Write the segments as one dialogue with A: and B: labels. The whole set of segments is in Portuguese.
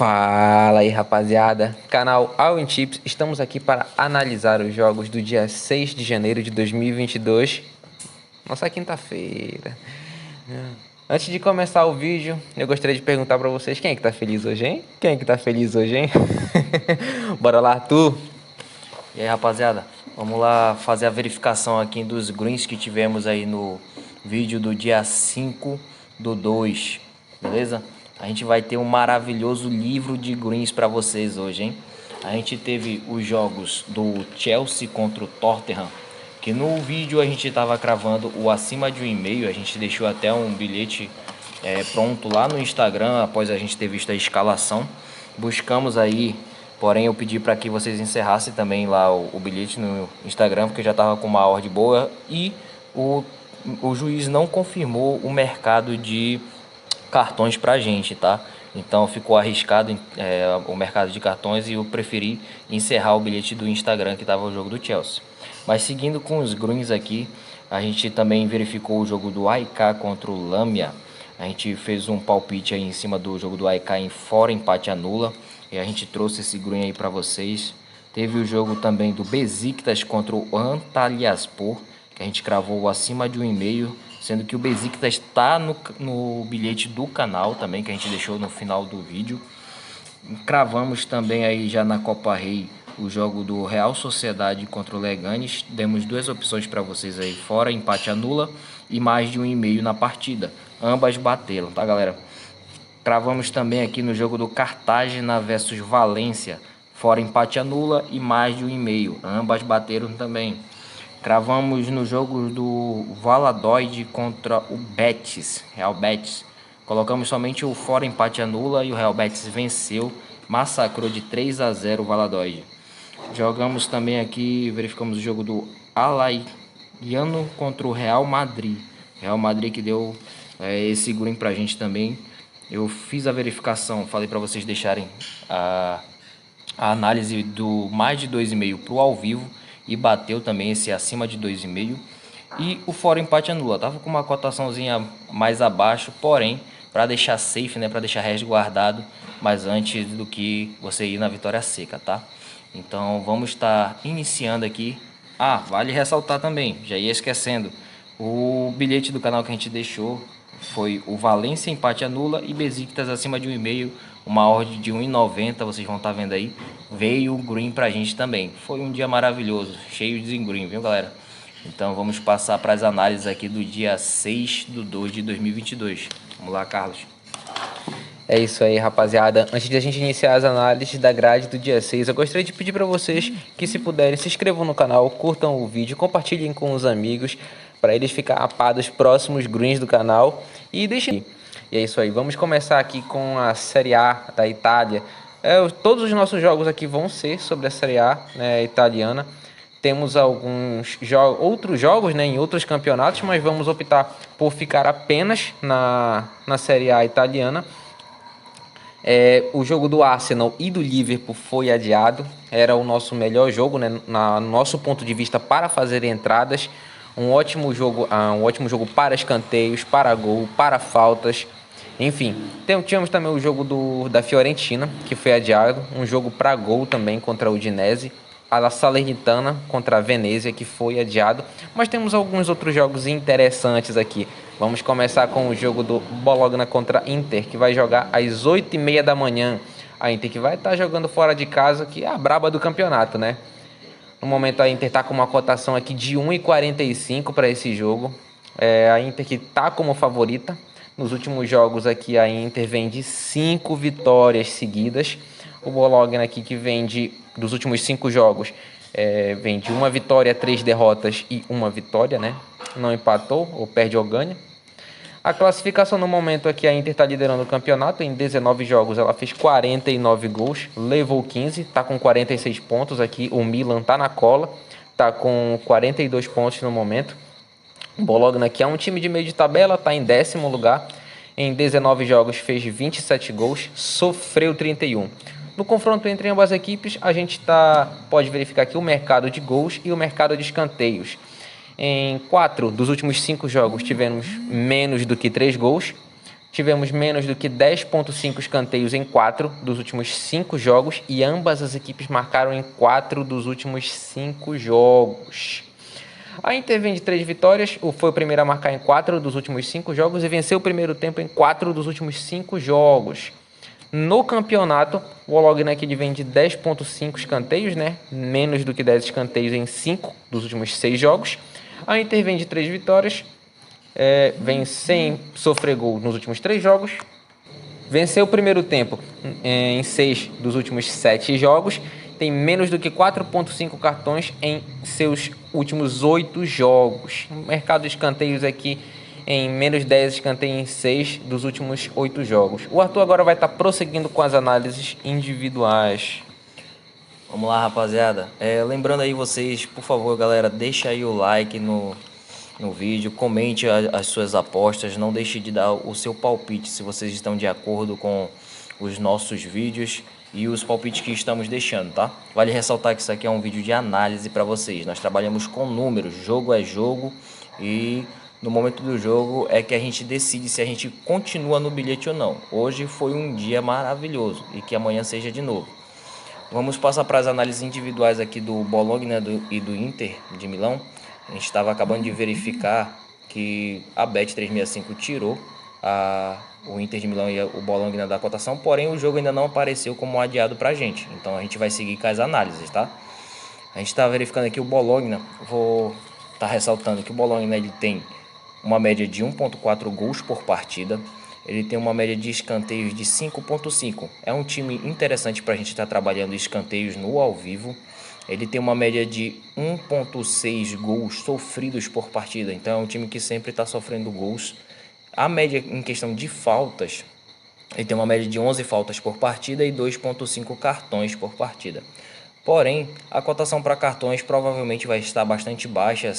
A: Fala aí, rapaziada, canal All in Chips. Estamos aqui para analisar os jogos do dia 6 de janeiro de 2022, nossa quinta-feira. Antes de começar o vídeo, eu gostaria de perguntar para vocês: quem é que tá feliz hoje, hein? Quem é que tá feliz hoje, hein? Bora lá, Arthur.
B: E aí, rapaziada, vamos lá fazer a verificação aqui dos greens que tivemos aí no vídeo do dia 5 do 2, beleza? A gente vai ter um maravilhoso livro de greens para vocês hoje, hein? A gente teve os jogos do Chelsea contra o Tottenham, que no vídeo a gente estava cravando o acima de 1,5, a gente deixou até um bilhete pronto lá no Instagram após a gente ter visto a escalação. Buscamos aí, porém eu pedi para que vocês encerrassem também lá o bilhete no Instagram, porque já estava com uma ordem boa e o juiz não confirmou o mercado de cartões pra gente, tá? Então ficou arriscado o mercado de cartões e eu preferi encerrar o bilhete do Instagram que estava o jogo do Chelsea. Mas seguindo com os greens aqui, a gente também verificou o jogo do AEK contra o Lamia. A gente fez um palpite aí em cima do jogo do AEK em fora empate anula e a gente trouxe esse green aí para vocês. Teve o jogo também do Besiktas contra o Antalyaspor, que a gente cravou acima de 1,5, sendo que o Besiktas está no bilhete do canal também, que a gente deixou no final do vídeo. Cravamos também aí já na Copa Rei o jogo do Real Sociedade contra o Leganes. Demos duas opções para vocês aí, fora empate anula e mais de 1,5 na partida. Ambas bateram, tá, galera? Cravamos também aqui no jogo do Cartagena versus Valência, fora empate anula e mais de 1,5. Ambas bateram também. Cravamos no jogo do Valladolid contra o Betis, Real Betis. Colocamos somente o fora empate anula e o Real Betis venceu, massacrou de 3-0 o Valladolid. Jogamos também aqui, verificamos o jogo do Alaiano contra o Real Madrid. Real Madrid que deu esse green pra gente também. Eu fiz a verificação, falei para vocês deixarem a análise do mais de 2,5 pro ao vivo. E bateu também esse acima de 2,5. E o fora empate anula. Tava com uma cotaçãozinha mais abaixo, porém, para deixar safe, né, para deixar resguardado, mas antes do que você ir na vitória seca, tá? Então, vamos estar iniciando aqui. Ah, vale ressaltar também, já ia esquecendo, o bilhete do canal que a gente deixou foi o Valência empate anula e Besiktas acima de 1,5, uma ordem de 1,90, vocês vão estar vendo aí. Veio o green pra gente também. Foi um dia maravilhoso, cheio de green, viu, galera? Então vamos passar para as análises aqui do dia 6 do 2 de 2022. Vamos lá, Carlos.
A: É isso aí, rapaziada. Antes de a gente iniciar as análises da grade do dia 6, eu gostaria de pedir para vocês que, se puderem, se inscrevam no canal, curtam o vídeo, compartilhem com os amigos, para eles ficarem a par dos próximos greens do canal. E deixem. E é isso aí, vamos começar aqui com a Série A da Itália. Todos os nossos jogos aqui vão ser sobre a Série A, né, italiana. Temos alguns outros jogos, né, em outros campeonatos, mas vamos optar por ficar apenas na Série A italiana. O jogo do Arsenal e do Liverpool foi adiado. Era o nosso melhor jogo, né, no nosso ponto de vista, para fazer entradas. Um ótimo jogo para escanteios, para gol, para faltas. Enfim, tínhamos também o jogo da Fiorentina, que foi adiado. Um jogo para gol também contra o Udinese. A Salernitana contra a Venezia, que foi adiado. Mas temos alguns outros jogos interessantes aqui. Vamos começar com o jogo do Bologna contra a Inter, que vai jogar às 8h30 da manhã. A Inter que vai estar jogando fora de casa, que é a braba do campeonato, né? No momento a Inter está com uma cotação aqui de 1,45 para esse jogo. A Inter que está como favorita. Nos últimos jogos aqui a Inter vem de 5 vitórias seguidas. O Bologna aqui que vem dos últimos 5 jogos, vem de 1 vitória, 3 derrotas e 1 vitória, né? Não empatou ou perde ou ganha. A classificação no momento aqui, a Inter está liderando o campeonato. Em 19 jogos ela fez 49 gols, levou 15, está com 46 pontos aqui. O Milan está na cola, está com 42 pontos no momento. O Bologna aqui é um time de meio de tabela, está em 10º lugar. Em 19 jogos fez 27 gols, sofreu 31. No confronto entre ambas as equipes, a gente pode verificar aqui o mercado de gols e o mercado de escanteios. Em 4 dos últimos 5 jogos tivemos menos do que 3 gols. Tivemos menos do que 10,5 escanteios em 4 dos últimos 5 jogos e ambas as equipes marcaram em 4 dos últimos 5 jogos. A Inter vem de 3 vitórias, foi o primeiro a marcar em 4 dos últimos 5 jogos e venceu o primeiro tempo em 4 dos últimos 5 jogos. No campeonato, o Bologna aqui vem de 10,5 escanteios, né? Menos do que 10 escanteios em 5 dos últimos 6 jogos. A Inter vem de 3 vitórias, vem sem sofrer gol nos últimos 3 jogos. Venceu o primeiro tempo em 6 dos últimos 7 jogos. Tem menos do que 4,5 cartões em seus últimos 8 jogos. O mercado de escanteios aqui em menos 10 escanteios em 6 dos últimos 8 jogos. O Arthur agora vai estar prosseguindo com as análises individuais.
B: Vamos lá, rapaziada. Lembrando aí vocês, por favor, galera, deixa aí o like no vídeo, comente as suas apostas, não deixe de dar o seu palpite se vocês estão de acordo com os nossos vídeos e os palpites que estamos deixando, tá? Vale ressaltar que isso aqui é um vídeo de análise para vocês. Nós trabalhamos com números, jogo é jogo e no momento do jogo é que a gente decide se a gente continua no bilhete ou não. Hoje foi um dia maravilhoso e que amanhã seja de novo. Vamos passar para as análises individuais aqui do Bologna e do Inter de Milão. A gente estava acabando de verificar que a Bet365 tirou o Inter de Milão e o Bologna da cotação, porém o jogo ainda não apareceu como adiado para a gente. Então a gente vai seguir com as análises, tá? A gente está verificando aqui o Bologna, vou estar ressaltando que o Bologna ele tem uma média de 1,4 gols por partida. Ele tem uma média de escanteios de 5,5. É um time interessante para a gente estar trabalhando escanteios no ao vivo. Ele tem uma média de 1,6 gols sofridos por partida. Então é um time que sempre está sofrendo gols. A média em questão de faltas, ele tem uma média de 11 faltas por partida e 2,5 cartões por partida. Porém, a cotação para cartões provavelmente vai estar bastante baixa,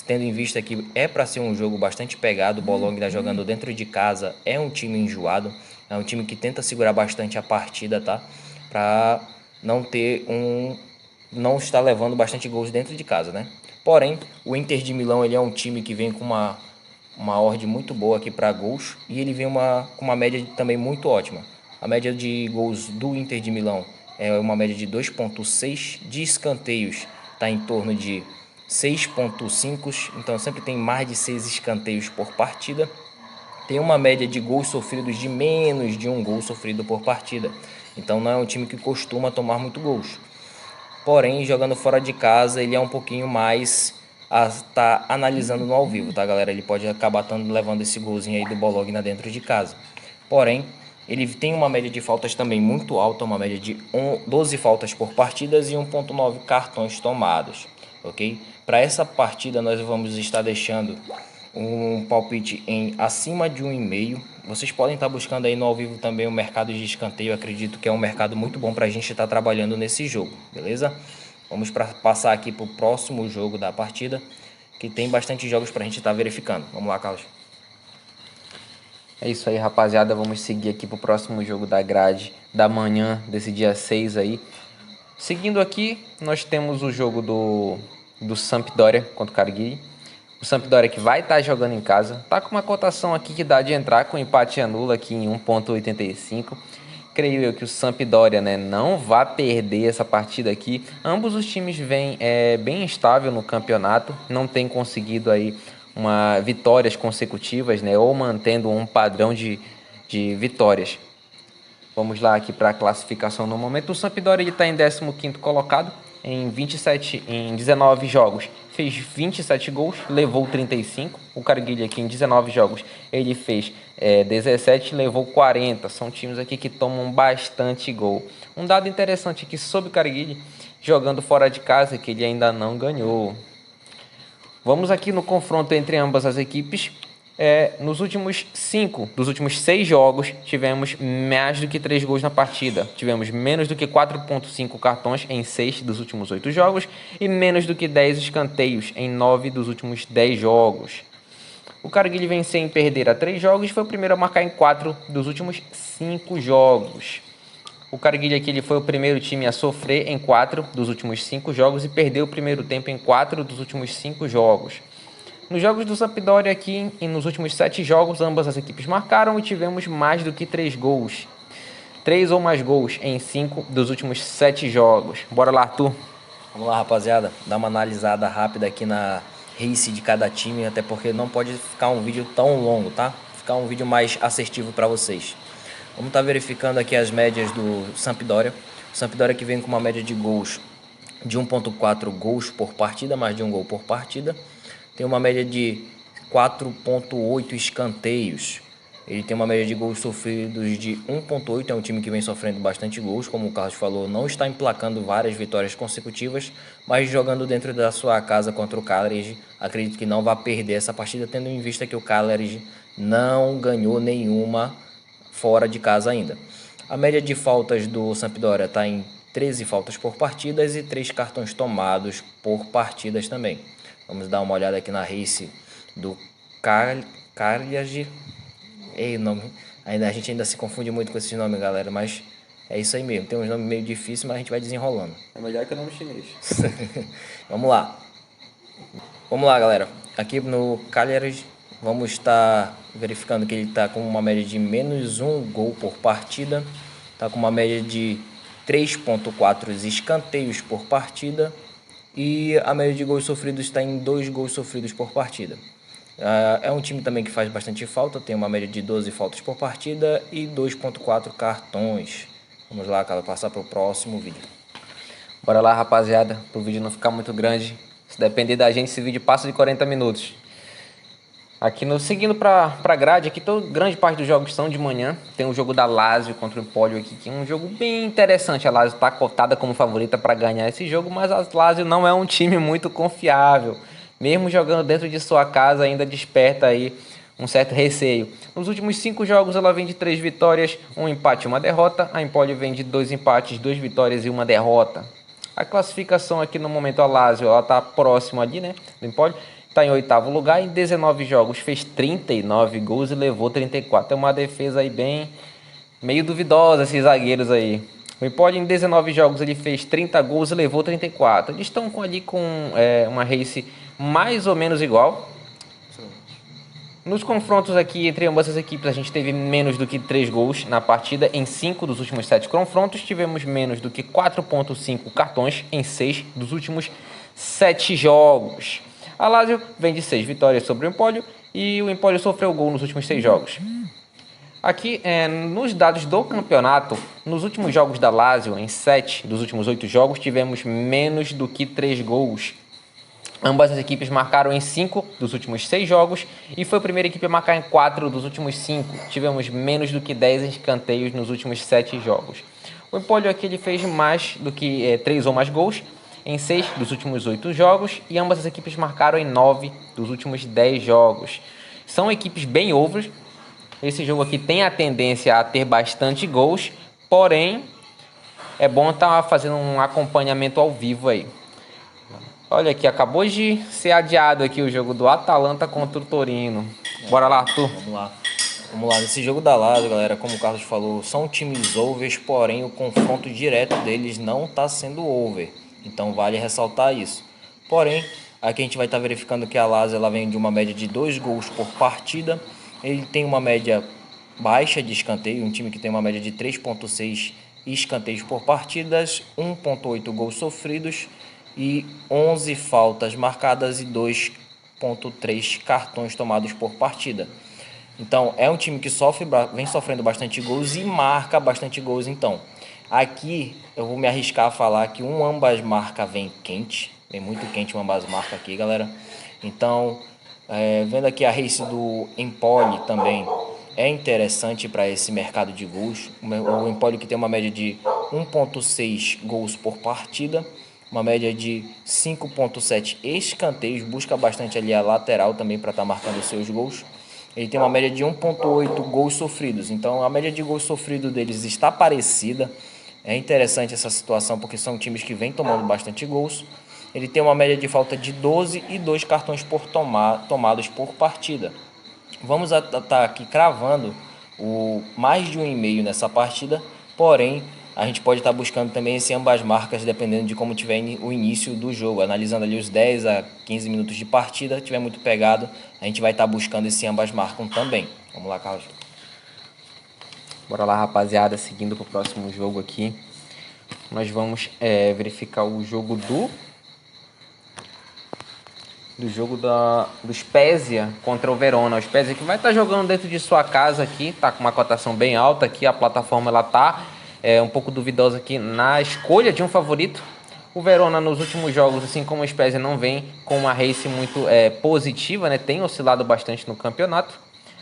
B: tendo em vista que é para ser um jogo bastante pegado. O Bologna jogando dentro de casa é um time enjoado, é um time que tenta segurar bastante a partida, tá? Para não estar levando bastante gols dentro de casa, né? Porém, o Inter de Milão ele é um time que vem com uma odd muito boa aqui para gols e ele vem com uma média também muito ótima. A média de gols do Inter de Milão é uma média de 2,6, de escanteios está em torno de 6,5, então sempre tem mais de 6 escanteios por partida. Tem uma média de gols sofridos de menos de 1 gol sofrido por partida. Então não é um time que costuma tomar muito gols. Porém, jogando fora de casa, ele é um pouquinho mais a estar analisando no ao vivo, tá, galera? Ele pode acabar levando esse golzinho aí do Bologna dentro de casa. Porém, ele tem uma média de faltas também muito alta, uma média de 12 faltas por partidas e 1,9 cartões tomados, ok? Para essa partida nós vamos estar deixando um palpite em acima de 1,5. Vocês podem estar buscando aí no ao vivo também o mercado de escanteio. Eu acredito que é um mercado muito bom para a gente estar trabalhando nesse jogo, beleza? Vamos passar aqui para o próximo jogo da partida, que tem bastante jogos para a gente estar verificando. Vamos lá, Carlos.
A: É isso aí, rapaziada. Vamos seguir aqui pro próximo jogo da grade da manhã desse dia 6 aí. Seguindo aqui, nós temos o jogo do Sampdoria contra o Cagliari. O Sampdoria que vai estar jogando em casa. Tá com uma cotação aqui que dá de entrar com empate anula aqui em 1,85. Creio eu que o Sampdoria, né, não vai perder essa partida aqui. Ambos os times vêm bem estável no campeonato. Não tem conseguido aí vitórias consecutivas, né, ou mantendo um padrão de vitórias. Vamos lá aqui para a classificação no momento. O Sampdoria está em 15º colocado, em 19 jogos. Fez 27 gols, levou 35. O Cagliari aqui em 19 jogos, ele fez 17, levou 40. São times aqui que tomam bastante gol. Um dado interessante aqui sobre o Cagliari, jogando fora de casa, que ele ainda não ganhou. Vamos aqui no confronto entre ambas as equipes. Nos últimos 5 dos últimos 6 jogos, tivemos mais do que 3 gols na partida. Tivemos menos do que 4,5 cartões em 6 dos últimos 8 jogos e menos do que 10 escanteios em 9 dos últimos 10 jogos. O Cagliari vem sem perder a 3 jogos e foi o primeiro a marcar em 4 dos últimos 5 jogos. O Cagliari aqui ele foi o primeiro time a sofrer em 4 dos últimos 5 jogos e perdeu o primeiro tempo em 4 dos últimos 5 jogos. Nos jogos do Sampdoria aqui, e nos últimos 7 jogos, ambas as equipes marcaram e tivemos mais do que 3 gols. 3 ou mais gols em 5 dos últimos 7 jogos. Bora lá, Arthur.
B: Vamos lá, rapaziada. Dar uma analisada rápida aqui na race de cada time, até porque não pode ficar um vídeo tão longo, tá? Ficar um vídeo mais assertivo para vocês. Vamos estar verificando aqui as médias do Sampdoria. O Sampdoria que vem com uma média de gols de 1.4 gols por partida, mais de um gol por partida. Tem uma média de 4.8 escanteios. Ele tem uma média de gols sofridos de 1.8. É um time que vem sofrendo bastante gols, como o Carlos falou, não está emplacando várias vitórias consecutivas, mas jogando dentro da sua casa contra o Cagliari, acredito que não vai perder essa partida, tendo em vista que o Cagliari não ganhou nenhuma fora de casa ainda. A média de faltas do Sampdoria está em 13 faltas por partidas e 3 cartões tomados por partidas também. Vamos dar uma olhada aqui na race do Cagliari. Ei, nome. A gente ainda se confunde muito com esses nomes, galera, mas é isso aí mesmo. Tem uns nomes meio difíceis, mas a gente vai desenrolando.
A: É melhor que o nome chinês.
B: Vamos lá. Vamos lá, galera. Aqui no Cagliari, vamos estar verificando que ele está com uma média de menos um gol por partida. Está com uma média de 3.4 escanteios por partida. E a média de gols sofridos está em 2 gols sofridos por partida. É um time também que faz bastante falta, tem uma média de 12 faltas por partida e 2.4 cartões. Vamos lá, cara, passar para o próximo vídeo.
A: Bora lá, rapaziada, para o vídeo não ficar muito grande. Se depender da gente, esse vídeo passa de 40 minutos. Aqui seguindo para a grade, aqui grande parte dos jogos são de manhã. Tem o jogo da Lazio contra o Empoli aqui, que é um jogo bem interessante. A Lazio está cotada como favorita para ganhar esse jogo, mas a Lazio não é um time muito confiável. Mesmo jogando dentro de sua casa, ainda desperta aí um certo receio. Nos últimos 5 jogos ela vem de 3 vitórias, 1 empate e 1 derrota. A Empoli vem de 2 empates, 2 vitórias e 1 derrota. A classificação aqui no momento, a Lazio, ela está próxima ali, né, do Empoli. Está em 8º lugar, em 19 jogos fez 39 gols e levou 34. É uma defesa aí bem meio duvidosa, esses zagueiros aí. O Empoli em 19 jogos ele fez 30 gols e levou 34. Eles estão ali com uma race mais ou menos igual. Nos confrontos aqui entre ambas as equipes a gente teve menos do que 3 gols na partida. Em 5 dos últimos 7 confrontos tivemos menos do que 4.5 cartões em 6 dos últimos 7 jogos. A Lazio vem de 6 vitórias sobre o Empoli e o Empoli sofreu gol nos últimos 6 jogos. Aqui, nos dados do campeonato, nos últimos jogos da Lazio, em 7 dos últimos 8 jogos, tivemos menos do que 3 gols. Ambas as equipes marcaram em 5 dos últimos 6 jogos e foi a primeira equipe a marcar em 4 dos últimos 5. Tivemos menos do que 10 escanteios nos últimos 7 jogos. O Empoli aqui ele fez mais do que 3 ou mais gols em 6 dos últimos 8 jogos e ambas as equipes marcaram em 9 dos últimos 10 jogos. São equipes bem overs. Esse jogo aqui tem a tendência a ter bastante gols, porém é bom estar fazendo um acompanhamento ao vivo aí. Olha aqui, acabou de ser adiado aqui o jogo do Atalanta contra o Torino. Bora lá, Arthur.
B: Vamos lá, nesse jogo da Lazio, galera, como o Carlos falou, são times overs, porém o confronto direto deles não está sendo over. Então vale ressaltar isso. Porém, aqui a gente vai estar verificando que a Lazio ela vem de uma média de 2 gols por partida. Ele tem uma média baixa de escanteio, um time que tem uma média de 3.6 escanteios por partidas, 1.8 gols sofridos e 11 faltas marcadas e 2.3 cartões tomados por partida. Então é um time que vem sofrendo bastante gols e marca bastante gols. Então aqui eu vou me arriscar a falar que um ambas marca vem quente, vem muito quente um ambas marca aqui, galera. Então vendo aqui a race do Empoli também é interessante para esse mercado de gols. O Empoli que tem uma média de 1.6 gols por partida, uma média de 5.7 escanteios, busca bastante ali a lateral também para estar marcando os seus gols. Ele tem uma média de 1.8 gols sofridos, então a média de gols sofridos deles está parecida. É interessante essa situação porque são times que vêm tomando bastante gols. Ele tem uma média de falta de 12 e 2 cartões tomados por partida. Vamos estar aqui cravando o mais de 1,5 nessa partida, porém a gente pode estar buscando também esse ambas marcas dependendo de como tiver o início do jogo. Analisando ali os 10 a 15 minutos de partida, tiver muito pegado, a gente vai estar buscando esse ambas marcam também. Vamos lá, Carlos.
A: Bora lá, rapaziada, seguindo pro próximo jogo aqui. Nós vamos verificar o jogo do Spezia contra o Verona. O Spezia que vai estar jogando dentro de sua casa aqui, tá com uma cotação bem alta aqui, a plataforma ela tá um pouco duvidosa aqui na escolha de um favorito. O Verona nos últimos jogos, assim como o Spezia, não vem com uma race muito positiva, né? Tem oscilado bastante no campeonato.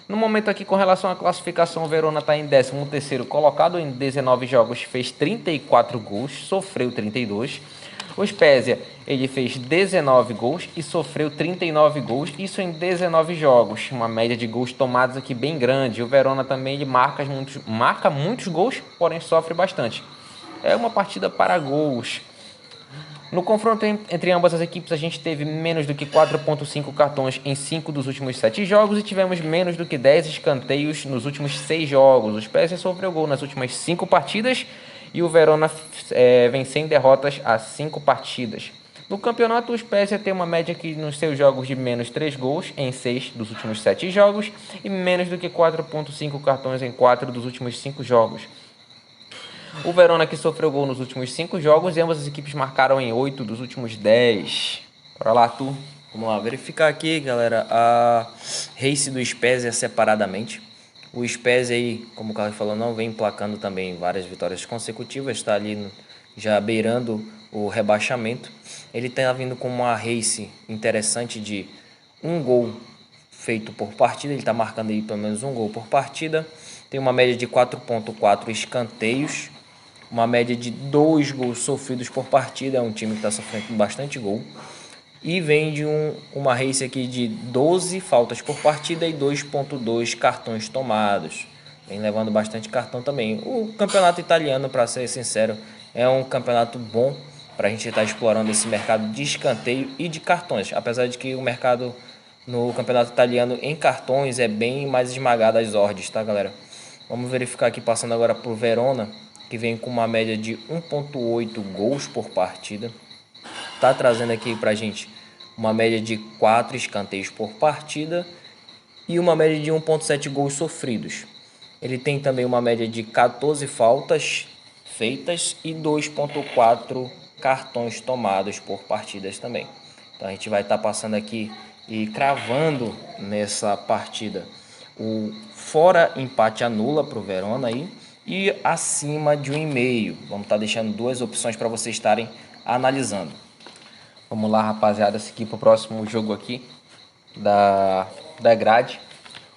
A: No momento aqui, com relação à classificação, o Verona está em 13º colocado, em 19 jogos fez 34 gols, sofreu 32. O Spezia, ele fez 19 gols e sofreu 39 gols, isso em 19 jogos, uma média de gols tomados aqui bem grande. O Verona também ele marca muitos gols, porém sofre bastante. É uma partida para gols. No confronto entre ambas as equipes, a gente teve menos do que 4,5 cartões em 5 dos últimos 7 jogos e tivemos menos do que 10 escanteios nos últimos 6 jogos. O Spezia sofreu gol nas últimas 5 partidas e o Verona vem sem derrotas a 5 partidas. No campeonato, o Spezia tem uma média aqui nos seus jogos de menos 3 gols em 6 dos últimos 7 jogos e menos do que 4,5 cartões em 4 dos últimos 5 jogos. O Verona que sofreu gol nos últimos 5 jogos e ambas as equipes marcaram em 8 dos últimos 10. Bora lá, tu.
B: Vamos lá, verificar aqui, galera, a race do Spezia separadamente. O Spezia aí, como o Carlos falou, não vem emplacando também várias vitórias consecutivas, está ali já beirando o rebaixamento. Ele está vindo com uma race interessante de 1 gol feito por partida, ele está marcando aí pelo menos 1 gol por partida. Tem uma média de 4,4 escanteios, uma média de 2 gols sofridos por partida, é um time que está sofrendo bastante gol. E vem de uma race aqui de 12 faltas por partida e 2,2 cartões tomados. Vem levando bastante cartão também. O campeonato italiano, para ser sincero, é um campeonato bom para a gente estar explorando esse mercado de escanteio e de cartões. Apesar de que o mercado no campeonato italiano em cartões é bem mais esmagado as ordens, tá, galera? Vamos verificar aqui, passando agora para o Verona, que vem com uma média de 1,8 gols por partida. Tá trazendo aqui pra gente uma média de 4 escanteios por partida e uma média de 1,7 gols sofridos. Ele tem também uma média de 14 faltas feitas e 2,4 cartões tomados por partidas também. Então a gente vai estar passando aqui e cravando nessa partida o fora empate anula para o Verona aí e acima de 1,5. Vamos estar deixando 2 opções para vocês estarem analisando.
A: Vamos lá, rapaziada, seguir para o próximo jogo aqui da grade.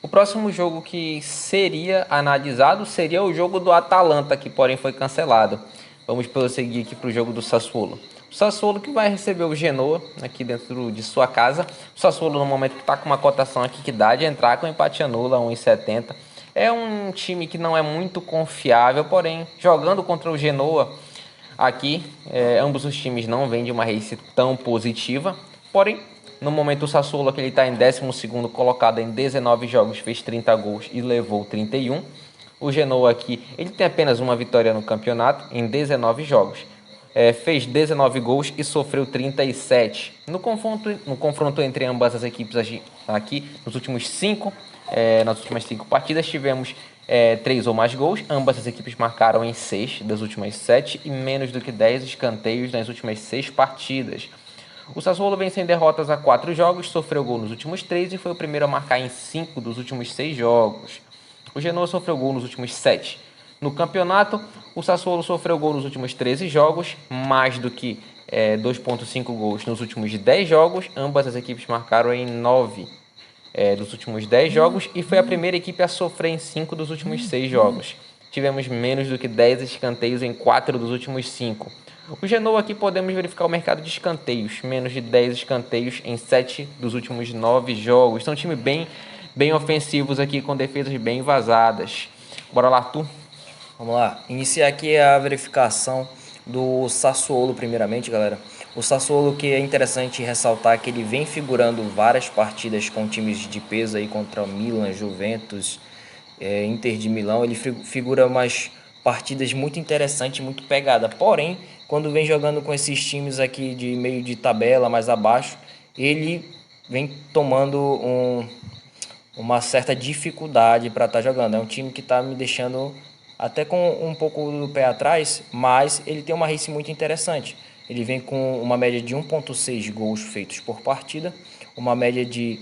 A: O próximo jogo que seria analisado seria o jogo do Atalanta, que porém foi cancelado. Vamos prosseguir aqui para o jogo do Sassuolo. O Sassuolo que vai receber o Genoa aqui dentro de sua casa. O Sassuolo no momento está com uma cotação aqui que dá de entrar com empate anula, 1,70. É um time que não é muito confiável, porém jogando contra o Genoa aqui, ambos os times não vêm de uma race tão positiva, porém, no momento o Sassuolo que ele está em 12º colocado em 19 jogos, fez 30 gols e levou 31. O Genoa aqui, ele tem apenas uma vitória no campeonato em 19 jogos. Fez 19 gols e sofreu 37. No confronto entre ambas as equipes aqui, nas últimas 5 partidas, tivemos 3 ou mais gols. Ambas as equipes marcaram em 6 das últimas 7 e menos do que 10 escanteios nas últimas 6 partidas. O Sassuolo vem sem derrotas há 4 jogos, sofreu gol nos últimos 3 e foi o primeiro a marcar em 5 dos últimos 6 jogos. O Genoa sofreu gol nos últimos 7. No campeonato, o Sassuolo sofreu gol nos últimos 13 jogos, mais do que 2,5 gols nos últimos 10 jogos. Ambas as equipes marcaram em 9 dos últimos 10 jogos e foi a primeira equipe a sofrer em 5 dos últimos 6 jogos. Tivemos menos do que 10 escanteios em 4 dos últimos 5. O Genoa aqui podemos verificar o mercado de escanteios, menos de 10 escanteios em 7 dos últimos 9 jogos. São time bem ofensivos aqui, com defesas bem vazadas. Bora lá, tu.
B: Vamos lá, iniciar aqui a verificação do Sassuolo primeiramente, galera. O Sassuolo, que é interessante ressaltar que ele vem figurando várias partidas com times de peso aí contra o Milan, Juventus, Inter de Milão. Ele figura umas partidas muito interessantes, muito pegada. Porém, quando vem jogando com esses times aqui de meio de tabela, mais abaixo, ele vem tomando uma certa dificuldade para estar jogando. É um time que está me deixando até com um pouco do pé atrás, mas ele tem uma race muito interessante. Ele vem com uma média de 1,6 gols feitos por partida, uma média de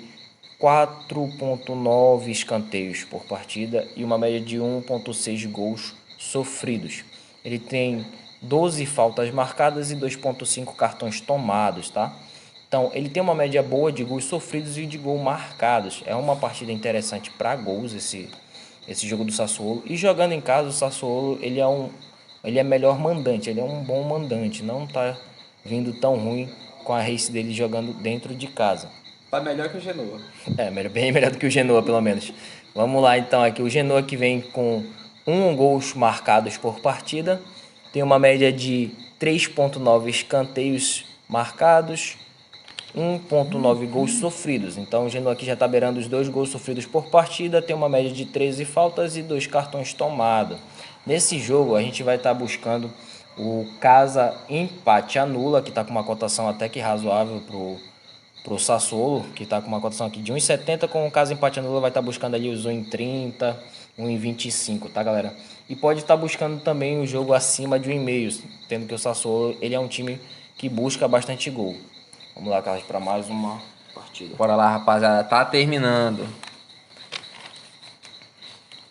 B: 4,9 escanteios por partida e uma média de 1,6 gols sofridos. Ele tem 12 faltas marcadas e 2,5 cartões tomados, tá? Então, ele tem uma média boa de gols sofridos e de gols marcados. É uma partida interessante para gols esse jogo do Sassuolo. E jogando em casa, o Sassuolo ele é melhor mandante, ele é um bom mandante. Não está vindo tão ruim com a race dele jogando dentro de casa.
A: Tá melhor que o Genoa.
B: Bem melhor do que o Genoa, pelo menos. Vamos lá, então, aqui o Genoa que vem com gols marcados por partida. Tem uma média de 3,9 escanteios marcados, 1,9 gols sofridos. Então o Genoa aqui já está beirando os 2 gols sofridos por partida, tem uma média de 13 faltas e 2 cartões tomados. Nesse jogo a gente vai estar buscando o casa empate anula, que está com uma cotação até que razoável para o Sassuolo, que está com uma cotação aqui de 1,70, com o casa empate anula vai estar buscando ali os 1,30, 1,25, tá, galera? E pode estar buscando também o jogo acima de 1,5, tendo que o Sassuolo ele é um time que busca bastante gol. Vamos lá, Carlos, para mais uma partida.
A: Bora lá, rapaziada. Tá terminando.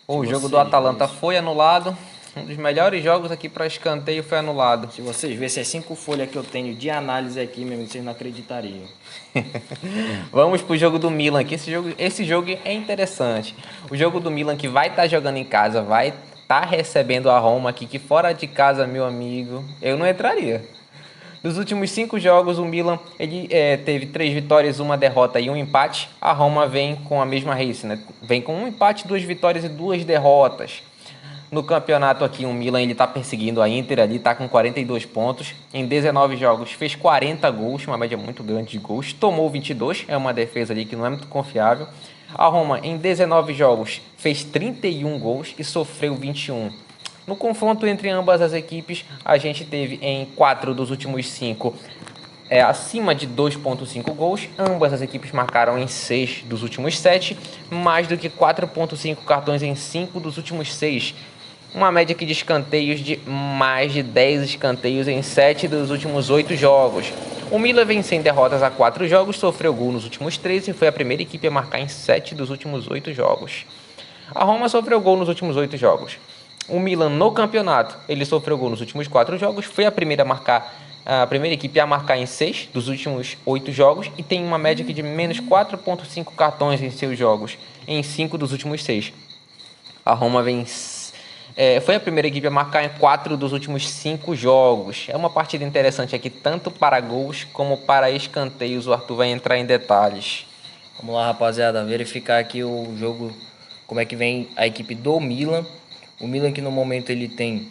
A: O jogo do Atalanta foi anulado. Um dos melhores jogos aqui para escanteio foi anulado.
B: Se vocês verem as 5 folhas que eu tenho de análise aqui, meu amigo, vocês não acreditariam.
A: Vamos pro jogo do Milan aqui. Esse jogo é interessante. O jogo do Milan que vai estar jogando em casa, vai estar recebendo a Roma aqui, que fora de casa, meu amigo, eu não entraria. Nos últimos 5 jogos, o Milan ele, teve 3 vitórias, 1 derrota e 1 empate. A Roma vem com a mesma race, né? Vem com 1 empate, 2 vitórias e 2 derrotas. No campeonato aqui, o Milan está perseguindo a Inter, ali está com 42 pontos. Em 19 jogos, fez 40 gols, uma média muito grande de gols. Tomou 22, é uma defesa ali que não é muito confiável. A Roma, em 19 jogos, fez 31 gols e sofreu 21. No confronto entre ambas as equipes, a gente teve em 4 dos últimos 5 acima de 2,5 gols. Ambas as equipes marcaram em 6 dos últimos 7, mais do que 4,5 cartões em 5 dos últimos 6. Uma média aqui de escanteios de mais de 10 escanteios em 7 dos últimos 8 jogos. O Milan vem sem derrotas há 4 jogos, sofreu gol nos últimos 3 e foi a primeira equipe a marcar em 7 dos últimos 8 jogos. A Roma sofreu gol nos últimos 8 jogos. O Milan no campeonato, ele sofreu gol nos últimos 4 jogos, foi a primeira equipe a marcar em 6 dos últimos 8 jogos e tem uma média aqui de menos 4,5 cartões em seus jogos, em 5 dos últimos 6. A Roma foi a primeira equipe a marcar em 4 dos últimos 5 jogos. É uma partida interessante aqui, tanto para gols como para escanteios. O Arthur vai entrar em detalhes.
B: Vamos lá, rapaziada, verificar aqui o jogo, como é que vem a equipe do Milan. O Milan que no momento ele tem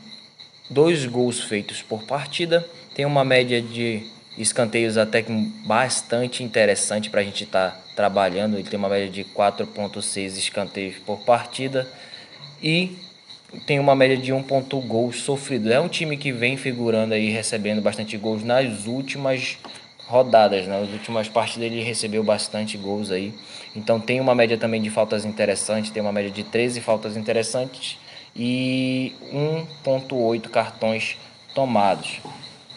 B: 2 gols feitos por partida, tem uma média de escanteios até que bastante interessante para a gente estar trabalhando. Ele tem uma média de 4,6 escanteios por partida e tem uma média de 1 gols sofridos. É um time que vem figurando aí, recebendo bastante gols nas últimas rodadas, né? Nas últimas partidas ele recebeu bastante gols aí. Então tem uma média também de faltas interessantes, tem uma média de 13 faltas interessantes e 1,8 cartões tomados.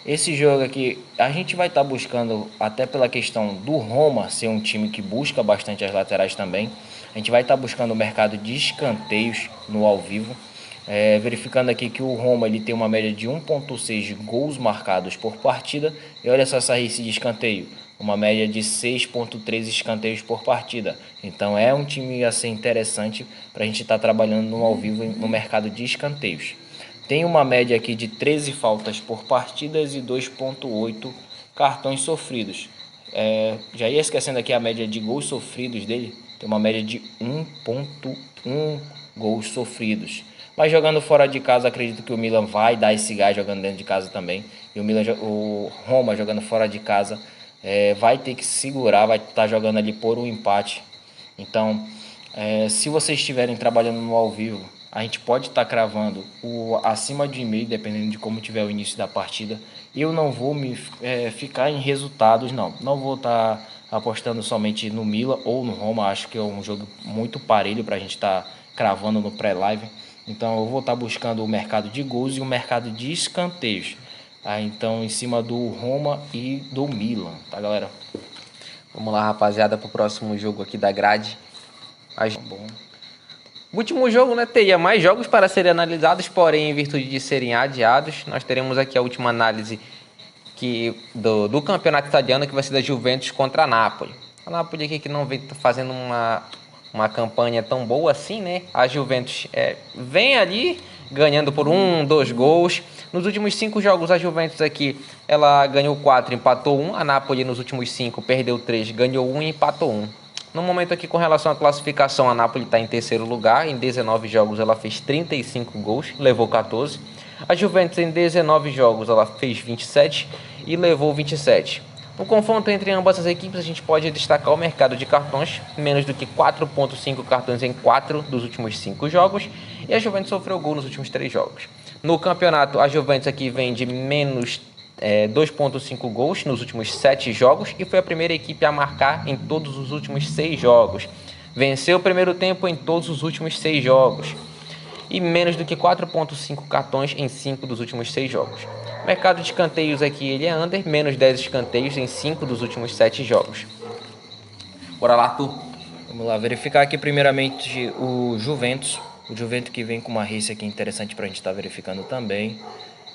B: Esse jogo aqui a gente vai estar buscando, até pela questão do Roma ser um time que busca bastante as laterais também, a gente vai estar buscando o mercado de escanteios no ao vivo. Verificando aqui que o Roma ele tem uma média de 1,6 gols marcados por partida. E olha só essa race de escanteio, uma média de 6,3 escanteios por partida. Então é um time a ser interessante para a gente estar trabalhando no ao vivo no mercado de escanteios. Tem uma média aqui de 13 faltas por partidas e 2,8 cartões sofridos. Já ia esquecendo aqui a média de gols sofridos dele, tem uma média de 1,1 gols sofridos. Mas jogando fora de casa, acredito que o Milan vai dar esse gás jogando dentro de casa também. E o Roma jogando fora de casa vai ter que segurar, vai estar jogando ali por um empate. Então, se vocês estiverem trabalhando no ao vivo, a gente pode estar cravando o acima de 1,5, dependendo de como tiver o início da partida. Eu não vou me ficar em resultados, não. Não vou estar apostando somente no Milan ou no Roma. Acho que é um jogo muito parelho para a gente estar cravando no pré-live. Então eu vou estar buscando o mercado de gols e o mercado de escanteios. Então em cima do Roma e do Milan, tá, galera?
A: Vamos lá, rapaziada, pro próximo jogo aqui da grade.
B: Bom.
A: Último jogo, né? Teria mais jogos para serem analisados, porém, em virtude de serem adiados, nós teremos aqui a última análise do campeonato italiano, que vai ser da Juventus contra a Napoli. A Napoli aqui que não vem fazendo uma campanha tão boa assim, né? A Juventus vem ali ganhando por 2 gols. Nos últimos 5 jogos, a Juventus aqui, ela ganhou 4, empatou 1. A Napoli nos últimos 5 perdeu 3, ganhou 1 e empatou 1. No momento aqui, com relação à classificação, a Napoli está em terceiro lugar. Em 19 jogos, ela fez 35 gols, levou 14. A Juventus, em 19 jogos, ela fez 27 e levou 27. No confronto entre ambas as equipes, a gente pode destacar o mercado de cartões, menos do que 4,5 cartões em 4 dos últimos 5 jogos, e a Juventus sofreu gol nos últimos 3 jogos. No campeonato, a Juventus aqui vem de menos 2,5 gols nos últimos 7 jogos e foi a primeira equipe a marcar em todos os últimos 6 jogos. Venceu o primeiro tempo em todos os últimos 6 jogos e menos do que 4,5 cartões em 5 dos últimos 6 jogos. O mercado de escanteios aqui ele é under, menos 10 escanteios em 5 dos últimos 7 jogos. Bora lá, Arthur.
B: Vamos lá, verificar aqui primeiramente o Juventus. O Juventus que vem com uma race aqui interessante para a gente estar verificando também.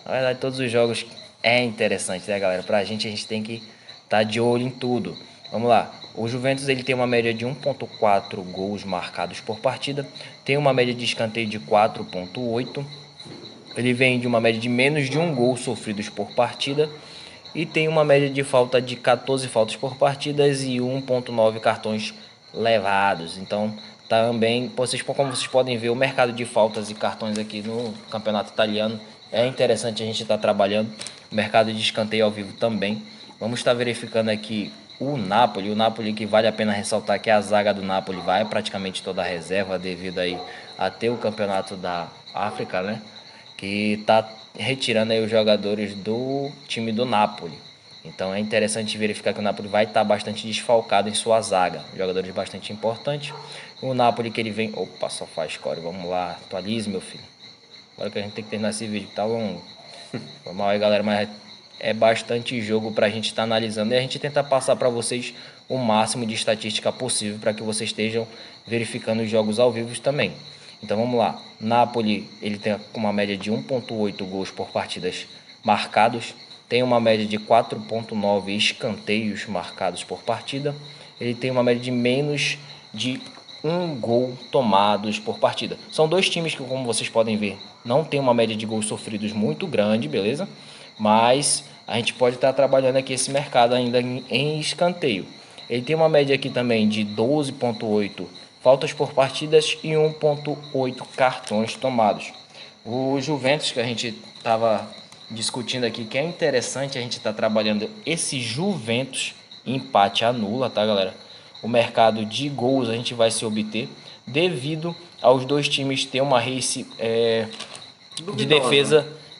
B: Na verdade, todos os jogos é interessante, né, galera? Pra gente tem que estar de olho em tudo. Vamos lá. O Juventus ele tem uma média de 1,4 gols marcados por partida. Tem uma média de escanteio de 4,8. Ele vem de uma média de menos de 1 gol sofridos por partida. E tem uma média de falta de 14 faltas por partidas e 1,9 cartões levados. Então, também, como vocês podem ver, o mercado de faltas e cartões aqui no campeonato italiano é interessante a gente estar trabalhando. O mercado de escanteio ao vivo também. Vamos estar verificando aqui o Napoli que vale a pena ressaltar que a zaga do Napoli vai praticamente toda a reserva devido aí a ter o campeonato da África, né? Que está retirando aí os jogadores do time do Napoli. Então é interessante verificar que o Napoli vai estar bastante desfalcado em sua zaga. Jogadores bastante importantes. O Napoli que ele vem... Opa, só faz score. Vamos lá, atualize, meu filho. Agora que a gente tem que terminar esse vídeo, tá longo. Foi mal aí, galera, mas é bastante jogo pra gente estar analisando. E a gente tenta passar para vocês o máximo de estatística possível para que vocês estejam verificando os jogos ao vivo também. Então vamos lá. Napoli, ele tem uma média de 1,8 gols por partidas marcados. Tem uma média de 4,9 escanteios marcados por partida. Ele tem uma média de menos de 1 gol tomados por partida. São dois times que, como vocês podem ver, não tem uma média de gols sofridos muito grande, beleza? Mas a gente pode estar trabalhando aqui esse mercado ainda em escanteio. Ele tem uma média aqui também de 12,8 faltas por partidas e 1,8 cartões tomados. O Juventus, que a gente estava discutindo aqui, que é interessante a gente estar trabalhando esse Juventus empate anula, tá, galera? O mercado de gols a gente vai se obter devido aos dois times ter uma race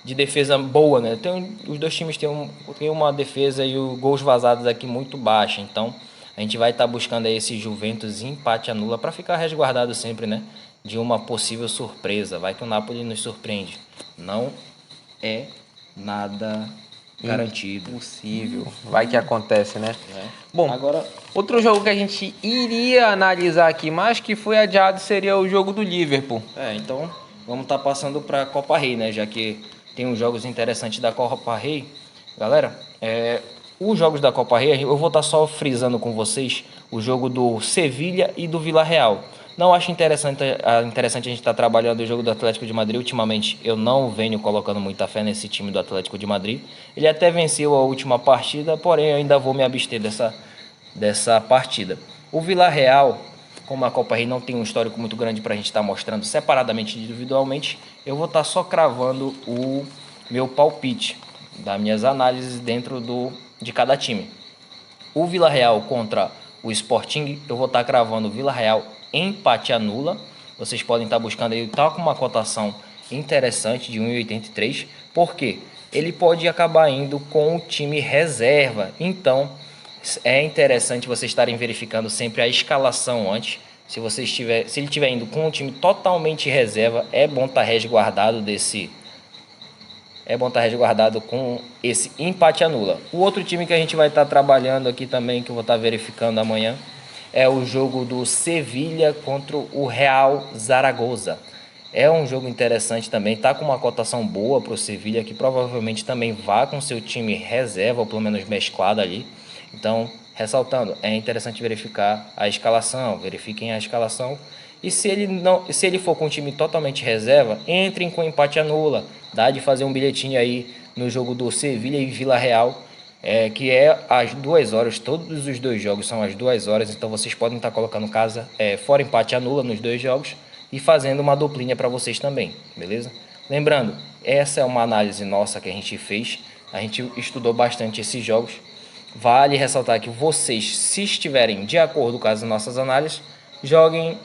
B: de defesa boa, né? Os dois times têm uma defesa e os gols vazados aqui muito baixa, então a gente vai estar buscando aí esse Juventus empate anula para ficar resguardado sempre, né? De uma possível surpresa. Vai que o Napoli nos surpreende. Não é nada garantido.
A: Impossível. Vai que acontece, né?
B: Bom, agora
A: outro jogo que a gente iria analisar aqui, mas que foi adiado, seria o jogo do Liverpool.
B: Então vamos estar passando para a Copa Rei, né? Já que tem uns jogos interessantes da Copa Rei. Galera, os jogos da Copa Rei, eu vou estar só frisando com vocês o jogo do Sevilha e do Villarreal. Não acho interessante a gente estar trabalhando o jogo do Atlético de Madrid. Ultimamente eu não venho colocando muita fé nesse time do Atlético de Madrid. Ele até venceu a última partida, porém eu ainda vou me abster dessa partida. O Villarreal, como a Copa Rei não tem um histórico muito grande para a gente estar mostrando separadamente e individualmente, eu vou estar só cravando o meu palpite das minhas análises dentro de cada time. O Villarreal contra o Sporting, eu vou estar cravando o Villarreal empate anula vocês podem estar buscando ele, tá com uma cotação interessante de 1,83. Por quê? Ele pode acabar indo com o time reserva, então é interessante vocês estarem verificando sempre a escalação antes. Se ele estiver indo com um time totalmente reserva, é bom estar resguardado com esse empate anula. O outro time que a gente vai estar trabalhando aqui também, que eu vou estar verificando amanhã, é o jogo do Sevilha contra o Real Zaragoza. É um jogo interessante também, tá com uma cotação boa para o Sevilha, que provavelmente também vá com seu time reserva, ou pelo menos mesclado ali. Então, ressaltando, é interessante verificar a escalação, verifiquem a escalação. E se ele for com um time totalmente reserva, entrem com empate anula. Dá de fazer um bilhetinho aí no jogo do Sevilha e Vila Real, que é às 2 horas, todos os dois jogos são às 2 horas, então vocês podem estar colocando fora empate anula nos dois jogos e fazendo uma duplinha para vocês também, beleza? Lembrando, essa é uma análise nossa que a gente fez, a gente estudou bastante esses jogos. Vale ressaltar que vocês, se estiverem de acordo com as nossas análises, joguem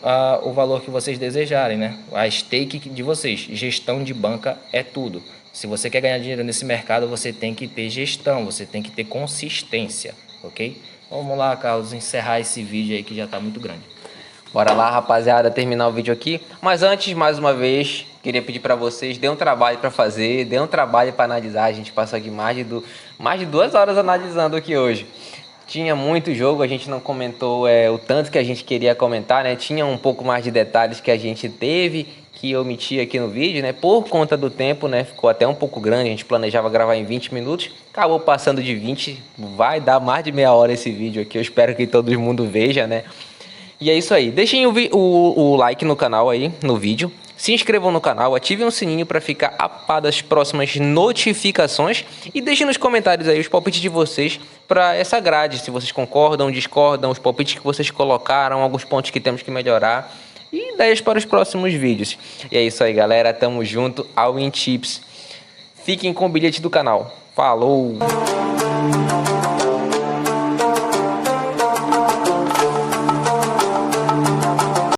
B: o valor que vocês desejarem, né? A stake de vocês. Gestão de banca é tudo. Se você quer ganhar dinheiro nesse mercado, você tem que ter gestão, você tem que ter consistência, ok? Vamos lá, Carlos, encerrar esse vídeo aí que já está muito grande.
A: Bora lá, rapaziada, terminar o vídeo aqui. Mas antes, mais uma vez, queria pedir para vocês, dê um trabalho para fazer, dê um trabalho para analisar. A gente passou aqui mais de 2 horas analisando aqui hoje. Tinha muito jogo, a gente não comentou o tanto que a gente queria comentar, né? Tinha um pouco mais de detalhes que a gente teve que omitir aqui no vídeo, né? Por conta do tempo, né? Ficou até um pouco grande, a gente planejava gravar em 20 minutos, acabou passando de 20, vai dar mais de meia hora esse vídeo aqui, eu espero que todo mundo veja, né? E é isso aí, deixem o like no canal aí, no vídeo. Se inscrevam no canal, ativem o sininho para ficar a par das próximas notificações. E deixem nos comentários aí os palpites de vocês para essa grade. Se vocês concordam, discordam, os palpites que vocês colocaram, alguns pontos que temos que melhorar. E ideias para os próximos vídeos. E é isso aí, galera. Tamo junto. All in Chips. Fiquem com o bilhete do canal. Falou!